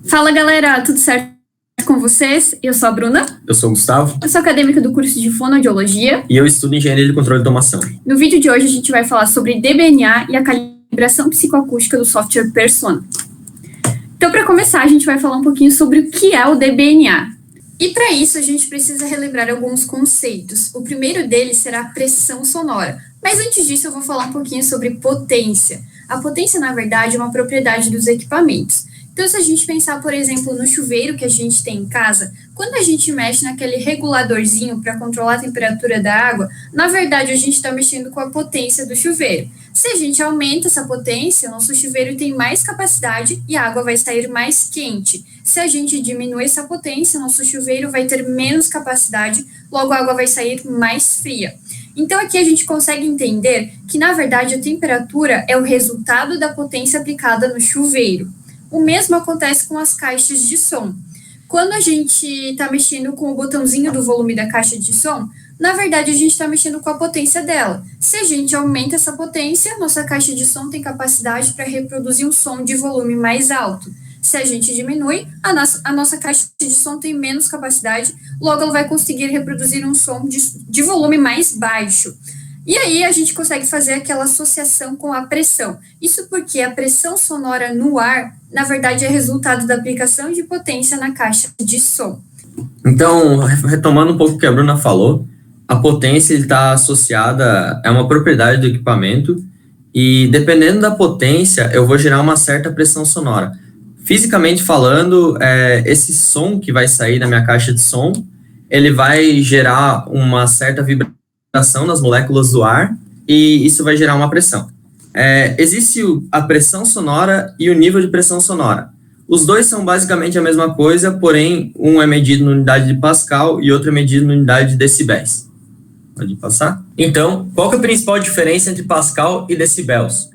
Fala galera, tudo certo com vocês? Eu sou a Bruna. Eu sou o Gustavo. Eu sou acadêmica do curso de Fonoaudiologia. E eu estudo Engenharia de Controle de Automação. No vídeo de hoje a gente vai falar sobre DBNA e a calibração psicoacústica do software Persona. Então, para começar, a gente vai falar um pouquinho sobre o que é o DBNA. E para isso a gente precisa relembrar alguns conceitos. O primeiro deles será a pressão sonora. Mas antes disso eu vou falar um pouquinho sobre potência. A potência, na verdade, é uma propriedade dos equipamentos. Então, se a gente pensar, por exemplo, no chuveiro que a gente tem em casa, quando a gente mexe naquele reguladorzinho para controlar a temperatura da água, na verdade, a gente está mexendo com a potência do chuveiro. Se a gente aumenta essa potência, o nosso chuveiro tem mais capacidade e a água vai sair mais quente. Se a gente diminui essa potência, o nosso chuveiro vai ter menos capacidade, logo a água vai sair mais fria. Então, aqui a gente consegue entender que, na verdade, a temperatura é o resultado da potência aplicada no chuveiro. O mesmo acontece com as caixas de som. Quando a gente está mexendo com o botãozinho do volume da caixa de som, na verdade a gente está mexendo com a potência dela. Se a gente aumenta essa potência, nossa caixa de som tem capacidade para reproduzir um som de volume mais alto. Se a gente diminui, a nossa caixa de som tem menos capacidade, logo ela vai conseguir reproduzir um som de volume mais baixo. E aí a gente consegue fazer aquela associação com a pressão. Isso porque a pressão sonora no ar, na verdade, é resultado da aplicação de potência na caixa de som. Então, retomando um pouco o que a Bruna falou, a potência está associada, é uma propriedade do equipamento, e dependendo da potência, eu vou gerar uma certa pressão sonora. Fisicamente falando, esse som que vai sair da minha caixa de som, ele vai gerar uma certa vibração nas moléculas do ar, e isso vai gerar uma pressão. Existe a pressão sonora e o nível de pressão sonora. Os dois são basicamente a mesma coisa, porém, um é medido na unidade de Pascal e outro é medido na unidade de decibéis. Pode passar? Então, qual que é a principal diferença entre Pascal e decibéis?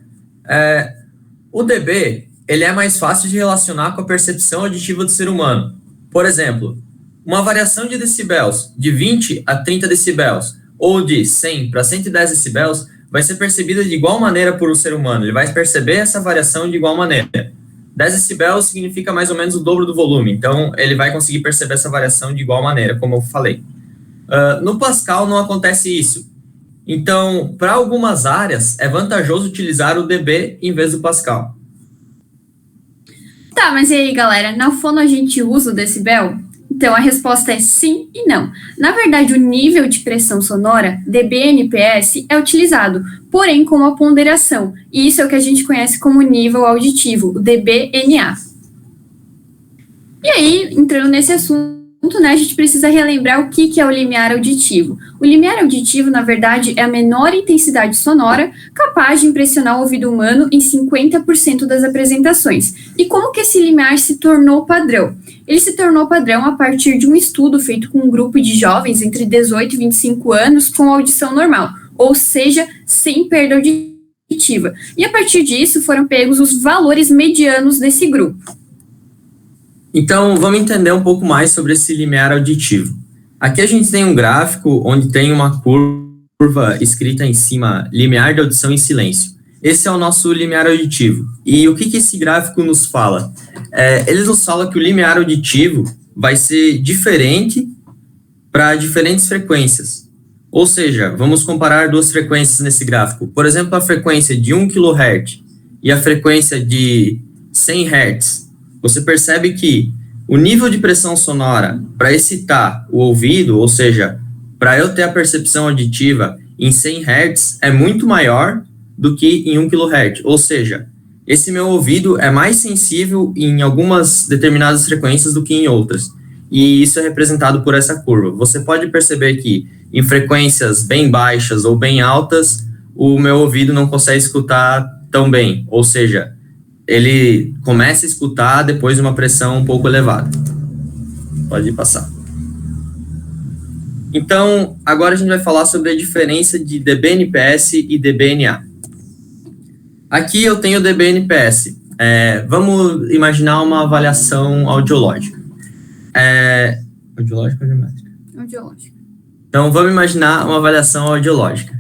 O dB, ele é mais fácil de relacionar com a percepção auditiva do ser humano. Por exemplo, uma variação de decibéis de 20 a 30 decibéis ou de 100 para 110 decibéis, vai ser percebida de igual maneira por um ser humano. Ele vai perceber essa variação de igual maneira. 10 decibéis significa mais ou menos o dobro do volume, então ele vai conseguir perceber essa variação de igual maneira, como eu falei. No Pascal não acontece isso. Então, para algumas áreas, é vantajoso utilizar o dB em vez do Pascal. Tá, mas e aí, galera? Na fono a gente usa o decibel? Então, a resposta é sim e não. Na verdade, o nível de pressão sonora, dBNPS, é utilizado, porém com uma ponderação. E isso é o que a gente conhece como nível auditivo, o dBNA. E aí, entrando nesse assunto, né, a gente precisa relembrar o que é o limiar auditivo. O limiar auditivo, na verdade, é a menor intensidade sonora capaz de impressionar o ouvido humano em 50% das apresentações. E como que esse limiar se tornou padrão? Ele se tornou padrão a partir de um estudo feito com um grupo de jovens entre 18 e 25 anos com audição normal, ou seja, sem perda auditiva. E a partir disso foram pegos os valores medianos desse grupo. Então, vamos entender um pouco mais sobre esse limiar auditivo. Aqui a gente tem um gráfico onde tem uma curva escrita em cima, limiar de audição em silêncio. Esse é o nosso limiar auditivo. E o que esse gráfico nos fala? Ele nos fala que o limiar auditivo vai ser diferente para diferentes frequências. Ou seja, vamos comparar duas frequências nesse gráfico. Por exemplo, a frequência de 1 kHz e a frequência de 100 Hz. Você percebe que o nível de pressão sonora para excitar o ouvido, ou seja, para eu ter a percepção auditiva em 100 Hz, é muito maior do que em 1 kHz. Ou seja, esse meu ouvido é mais sensível em algumas determinadas frequências do que em outras. E isso é representado por essa curva. Você pode perceber que em frequências bem baixas ou bem altas, o meu ouvido não consegue escutar tão bem. Ou seja, ele começa a escutar depois de uma pressão um pouco elevada. Pode passar. Então, agora a gente vai falar sobre a diferença de dBNPS e dBNA. Aqui eu tenho o dBNPS. Vamos imaginar uma avaliação audiológica. Audiológica ou geométrica? Audiológica. Então, vamos imaginar uma avaliação audiológica.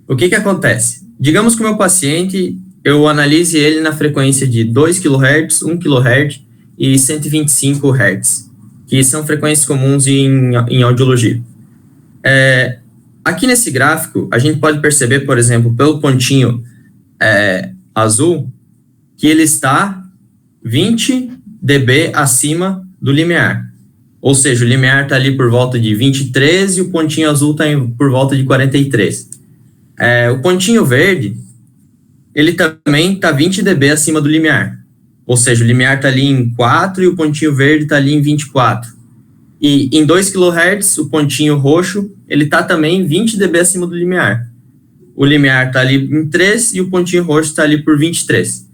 O que acontece? Digamos que o meu paciente, eu analise ele na frequência de 2 kHz, 1 kHz e 125 Hz, que são frequências comuns em audiologia. Aqui nesse gráfico, a gente pode perceber, por exemplo, pelo pontinho azul, que ele está 20 dB acima do limiar. Ou seja, o limiar está ali por volta de 23 e o pontinho azul está por volta de 43. O pontinho verde, ele também está 20 dB acima do limiar. Ou seja, o limiar está ali em 4 e o pontinho verde está ali em 24. E em 2 kHz, o pontinho roxo, ele está também 20 dB acima do limiar. O limiar está ali em 3 e o pontinho roxo está ali por 23.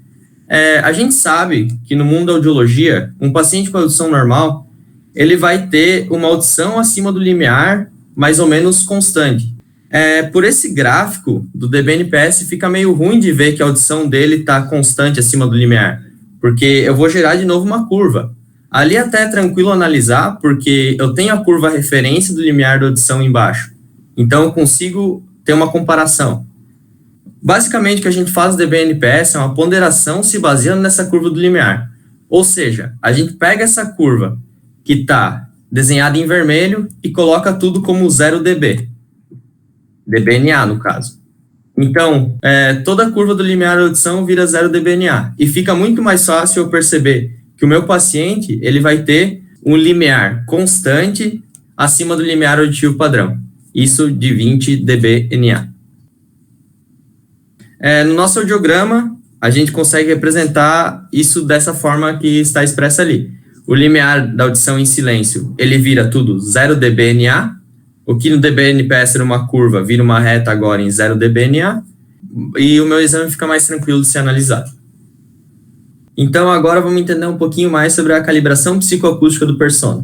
A gente sabe que no mundo da audiologia, um paciente com audição normal, ele vai ter uma audição acima do limiar, mais ou menos constante. Por esse gráfico do dBNPS, fica meio ruim de ver que a audição dele está constante acima do limiar, porque eu vou gerar de novo uma curva. Ali até é tranquilo analisar, porque eu tenho a curva referência do limiar da audição embaixo. Então, eu consigo ter uma comparação. Basicamente, o que a gente faz no dBNPS é uma ponderação se baseando nessa curva do limiar. Ou seja, a gente pega essa curva que está desenhada em vermelho e coloca tudo como 0 dB. dBNA, no caso. Então, toda a curva do limiar da audição vira 0 dBNA. E fica muito mais fácil eu perceber que o meu paciente ele vai ter um limiar constante acima do limiar auditivo padrão. Isso de 20 dBNA. No nosso audiograma, a gente consegue representar isso dessa forma que está expressa ali. O limiar da audição em silêncio, ele vira tudo 0 dBNA, o que no dBNPS era uma curva, vira uma reta agora em 0 dBNA, e o meu exame fica mais tranquilo de ser analisado. Então, agora vamos entender um pouquinho mais sobre a calibração psicoacústica do Persona.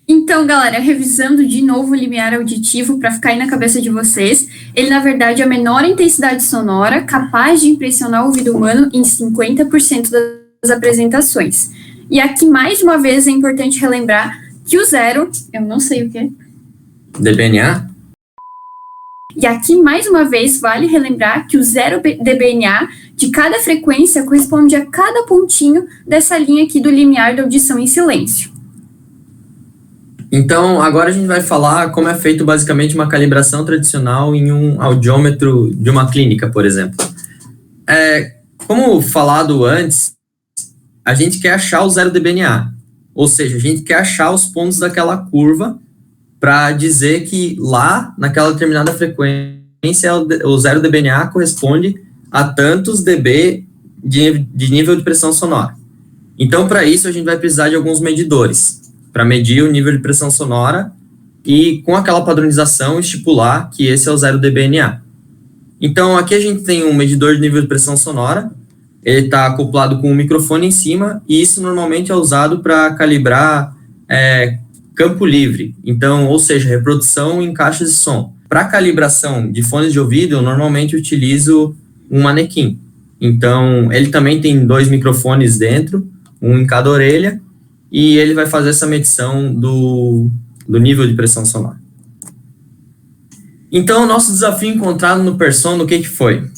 Então, galera, revisando de novo o limiar auditivo para ficar aí na cabeça de vocês, ele, na verdade, é a menor intensidade sonora capaz de impressionar o ouvido humano em 50% das apresentações. E aqui, mais uma vez, é importante relembrar que o 0, eu não sei o que. dBNA? E aqui, mais uma vez, vale relembrar que o 0 dBNA de cada frequência corresponde a cada pontinho dessa linha aqui do limiar da audição em silêncio. Então, agora a gente vai falar como é feito basicamente uma calibração tradicional em um audiômetro de uma clínica, por exemplo. Como falado antes, a gente quer achar o 0 dBNA, ou seja, a gente quer achar os pontos daquela curva para dizer que lá, naquela determinada frequência, o 0 dBNA corresponde a tantos dB de nível de pressão sonora. Então, para isso, a gente vai precisar de alguns medidores, para medir o nível de pressão sonora e, com aquela padronização, estipular que esse é o 0 dBNA. Então, aqui a gente tem um medidor de nível de pressão sonora, ele está acoplado com um microfone em cima, e isso normalmente é usado para calibrar campo livre, então, ou seja, reprodução em caixas de som. Para calibração de fones de ouvido, eu normalmente utilizo um manequim. Então, ele também tem 2 microfones dentro, um em cada orelha, e ele vai fazer essa medição do nível de pressão sonora. Então, o nosso desafio encontrado no Persona, o que foi?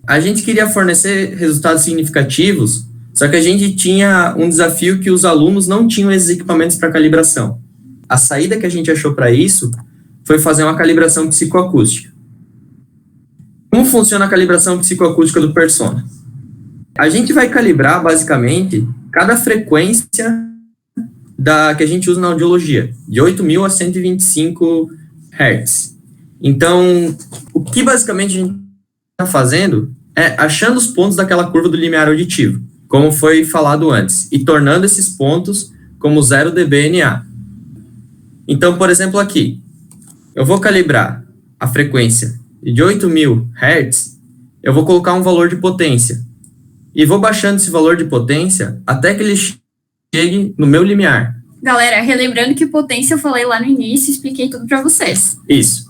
A gente queria fornecer resultados significativos, só que a gente tinha um desafio que os alunos não tinham esses equipamentos para calibração. A saída que a gente achou para isso foi fazer uma calibração psicoacústica. Como funciona a calibração psicoacústica do Persona? A gente vai calibrar, basicamente, cada frequência que a gente usa na audiologia, de 8.000 a 125 Hz. Então, o que basicamente a gente está fazendo é achando os pontos daquela curva do limiar auditivo, como foi falado antes, e tornando esses pontos como 0 dBNA. Então, por exemplo, aqui, eu vou calibrar a frequência de 8.000 Hz, eu vou colocar um valor de potência, e vou baixando esse valor de potência até que ele chegue no meu limiar. Galera, relembrando que potência eu falei lá no início e expliquei tudo para vocês. Isso.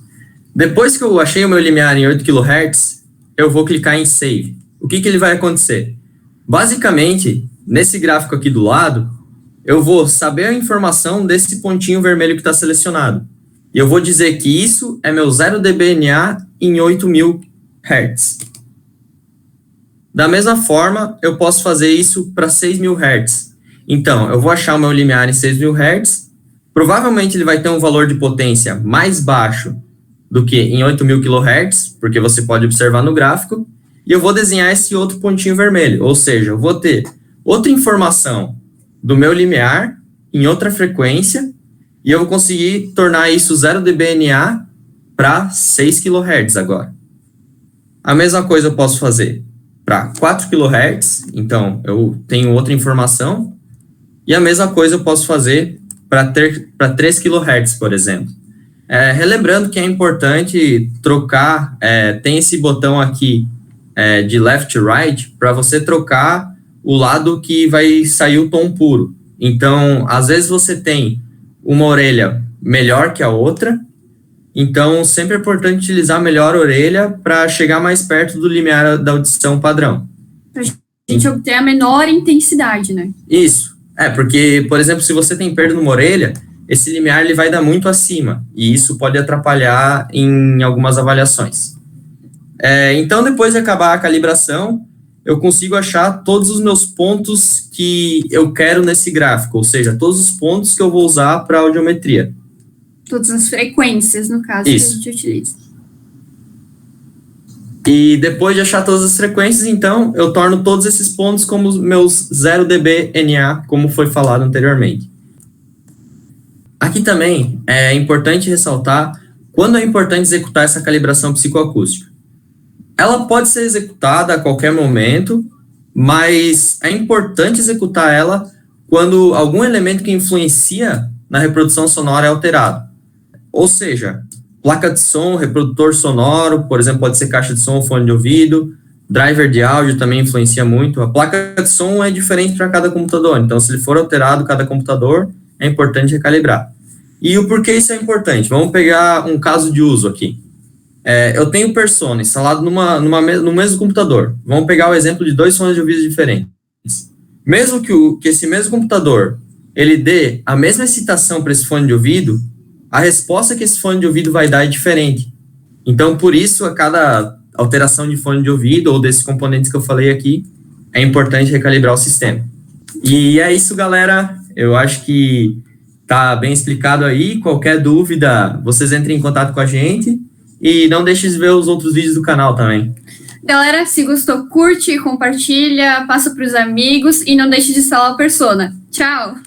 Depois que eu achei o meu limiar em 8 kHz, eu vou clicar em Save. O que ele vai acontecer? Basicamente, nesse gráfico aqui do lado, eu vou saber a informação desse pontinho vermelho que está selecionado. E eu vou dizer que isso é meu 0 dBNA em 8.000 Hz. Da mesma forma, eu posso fazer isso para 6.000 Hz. Então, eu vou achar o meu limiar em 6.000 Hz, provavelmente ele vai ter um valor de potência mais baixo do que em 8.000 kHz, porque você pode observar no gráfico, e eu vou desenhar esse outro pontinho vermelho, ou seja, eu vou ter outra informação do meu limiar em outra frequência, e eu vou conseguir tornar isso 0 dBNA para 6 kHz agora. A mesma coisa eu posso fazer para 4 kHz, então eu tenho outra informação, e a mesma coisa eu posso fazer para 3 kHz, por exemplo. Relembrando que é importante trocar, tem esse botão aqui de left to right, para você trocar o lado que vai sair o tom puro. Então, às vezes você tem uma orelha melhor que a outra, então sempre é importante utilizar a melhor orelha para chegar mais perto do limiar da audição padrão. Para a gente obter a menor intensidade, né? Isso. Porque, por exemplo, se você tem perda numa orelha, esse limiar ele vai dar muito acima, e isso pode atrapalhar em algumas avaliações. Então, depois de acabar a calibração, eu consigo achar todos os meus pontos que eu quero nesse gráfico, ou seja, todos os pontos que eu vou usar para audiometria. Todas as frequências, no caso, isso. que a gente utiliza. E depois de achar todas as frequências, então, eu torno todos esses pontos como meus 0 dBNA, como foi falado anteriormente. Aqui também é importante ressaltar quando é importante executar essa calibração psicoacústica. Ela pode ser executada a qualquer momento, mas é importante executar ela quando algum elemento que influencia na reprodução sonora é alterado. Ou seja, placa de som, reprodutor sonoro, por exemplo, pode ser caixa de som, fone de ouvido, driver de áudio também influencia muito. A placa de som é diferente para cada computador, então se ele for alterado cada computador, é importante recalibrar. E o porquê isso é importante? Vamos pegar um caso de uso aqui. Eu tenho o Persona instalado no mesmo computador. Vamos pegar o exemplo de 2 fones de ouvido diferentes. Mesmo que esse mesmo computador ele dê a mesma excitação para esse fone de ouvido, a resposta que esse fone de ouvido vai dar é diferente. Então, por isso, a cada alteração de fone de ouvido ou desses componentes que eu falei aqui, é importante recalibrar o sistema. E é isso, galera. Eu acho que tá bem explicado aí. Qualquer dúvida, vocês entrem em contato com a gente. E não deixe de ver os outros vídeos do canal também. Galera, se gostou, curte, compartilha, passa para os amigos e não deixe de instalar o Persona. Tchau!